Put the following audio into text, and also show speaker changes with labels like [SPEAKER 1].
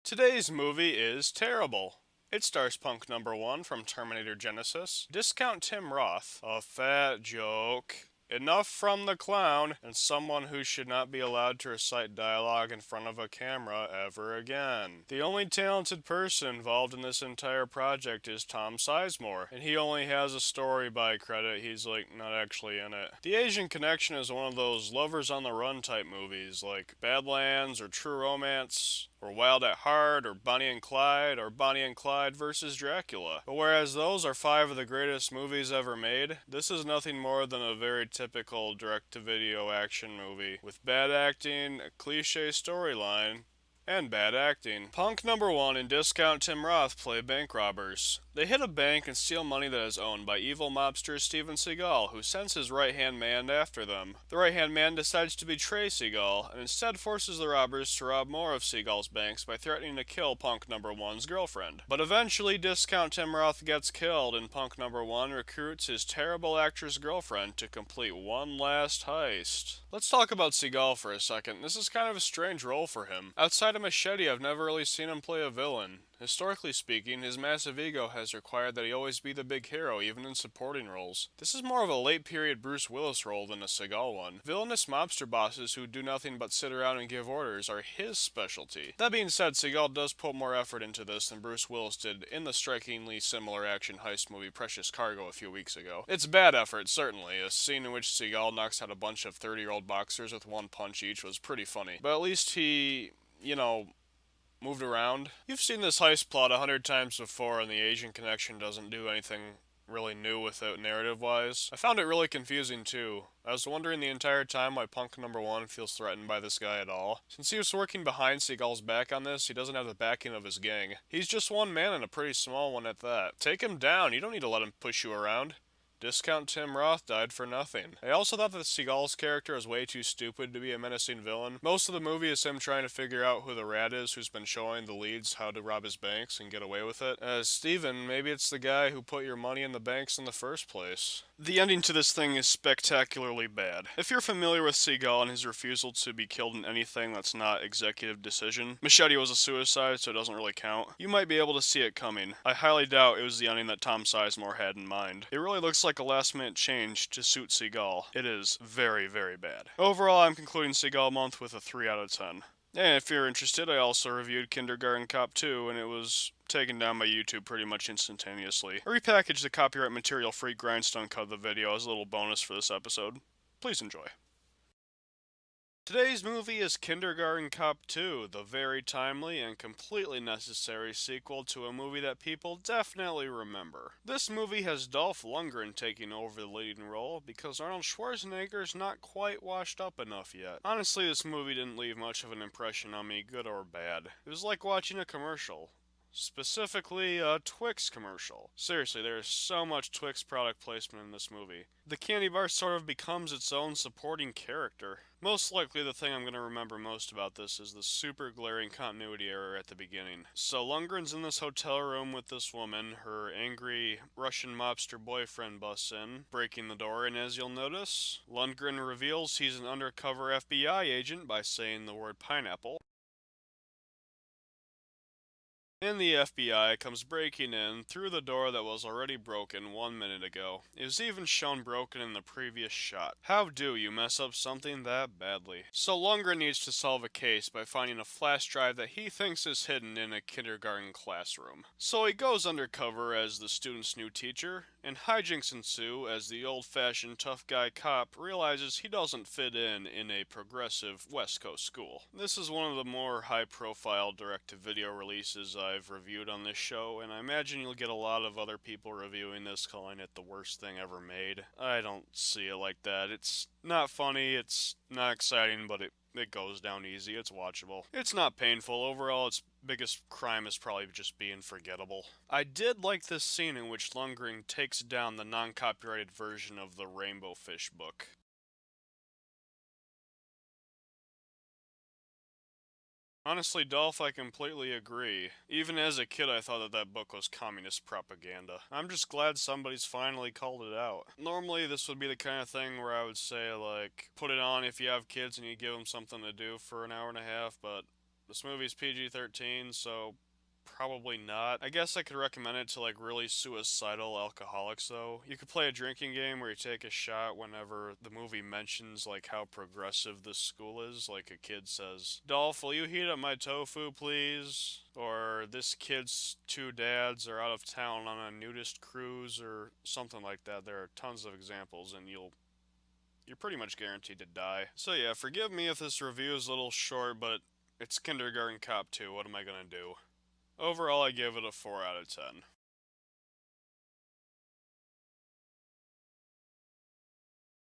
[SPEAKER 1] Today's movie is terrible. It stars punk number one from Terminator Genesis, Discount Tim Roth, a fat joke, enough from the clown, and someone who should not be allowed to recite dialogue in front of a camera ever again. The only talented person involved in this entire project is Tom Sizemore, and he only has a story by credit. He's not actually in it. The Asian Connection is one of those lovers on the run type movies like Badlands or True Romance or Wild at Heart, or Bonnie and Clyde versus Dracula. But whereas those are five of the greatest movies ever made, this is nothing more than a very typical direct-to-video action movie, with bad acting, a cliche storyline, and bad acting. Punk number one and Discount Tim Roth play bank robbers. They hit a bank and steal money that is owned by evil mobster Steven Seagal, who sends his right-hand man after them. The right-hand man decides to betray Seagal, and instead forces the robbers to rob more of Seagal's banks by threatening to kill Punk number one's girlfriend. But eventually, Discount Tim Roth gets killed, and Punk number one recruits his terrible actress girlfriend to complete one last heist. Let's talk about Seagal for a second. This is kind of a strange role for him. Outside of Machete, I've never really seen him play a villain. Historically speaking, his massive ego has required that he always be the big hero, even in supporting roles. This is more of a late-period Bruce Willis role than a Seagal one. Villainous mobster bosses who do nothing but sit around and give orders are his specialty. That being said, Seagal does put more effort into this than Bruce Willis did in the strikingly similar action heist movie Precious Cargo a few weeks ago. It's bad effort, certainly. A scene in which Seagal knocks out a bunch of 30-year-old boxers with one punch each was pretty funny. But at least he, moved around. You've seen this heist plot 100 times before, and the Asian Connection doesn't do anything really new with it narrative-wise. I found it really confusing too. I was wondering the entire time why Punk number one feels threatened by this guy at all. Since he was working behind Seagal's back on this, he doesn't have the backing of his gang. He's just one man and a pretty small one at that. Take him down, you don't need to let him push you around. Discount Tim Roth died for nothing. I also thought that Seagal's character is way too stupid to be a menacing villain. Most of the movie is him trying to figure out who the rat is who's been showing the leads how to rob his banks and get away with it. Steven, maybe it's the guy who put your money in the banks in the first place. The ending to this thing is spectacularly bad. If you're familiar with Seagal and his refusal to be killed in anything that's not executive decision, Machete was a suicide, so it doesn't really count, you might be able to see it coming. I highly doubt it was the ending that Tom Sizemore had in mind. It really looks like a last-minute change to suit Seagal. It is very, very bad. Overall, I'm concluding Seagal month with a 3 out of 10. And if you're interested, I also reviewed Kindergarten Cop 2, and it was taken down by YouTube pretty much instantaneously. I repackaged the copyright material-free grindstone cut of the video as a little bonus for this episode. Please enjoy. Today's movie is Kindergarten Cop 2, the very timely and completely necessary sequel to a movie that people definitely remember. This movie has Dolph Lundgren taking over the leading role because Arnold Schwarzenegger's not quite washed up enough yet. Honestly, this movie didn't leave much of an impression on me, good or bad. It was like watching a commercial. Specifically, a Twix commercial. Seriously, there is so much Twix product placement in this movie. The candy bar sort of becomes its own supporting character. Most likely the thing I'm going to remember most about this is the super glaring continuity error at the beginning. So Lundgren's in this hotel room with this woman, her angry Russian mobster boyfriend busts in, breaking the door, and as you'll notice, Lundgren reveals he's an undercover FBI agent by saying the word pineapple. And the FBI comes breaking in through the door that was already broken 1 minute ago. It was even shown broken in the previous shot. How do you mess up something that badly? So Lundgren needs to solve a case by finding a flash drive that he thinks is hidden in a kindergarten classroom. So he goes undercover as the student's new teacher, and hijinks ensue as the old-fashioned tough guy cop realizes he doesn't fit in a progressive West Coast school. This is one of the more high-profile direct-to-video releases I've reviewed on this show, and I imagine you'll get a lot of other people reviewing this calling it the worst thing ever made. I don't see it like that. It's not funny, it's not exciting, but it goes down easy, it's watchable. It's not painful. Overall, its biggest crime is probably just being forgettable. I did like this scene in which Lundgren takes down the non-copyrighted version of the Rainbow Fish book. Honestly, Dolph, I completely agree. Even as a kid, I thought that book was communist propaganda. I'm just glad somebody's finally called it out. Normally, this would be the kind of thing where I would say, put it on if you have kids and you give them something to do for an hour and a half, but This movie's PG-13, so probably not. I guess I could recommend it to like really suicidal alcoholics though. You could play a drinking game where you take a shot whenever the movie mentions like how progressive this school is. Like a kid says, "Dolph, will you heat up my tofu, please?" Or "This kid's two dads are out of town on a nudist cruise," or something like that. There are tons of examples, and you're pretty much guaranteed to die. So yeah, forgive me if this review is a little short, but it's Kindergarten Cop 2. What am I gonna do? Overall, I give it a 4 out of 10.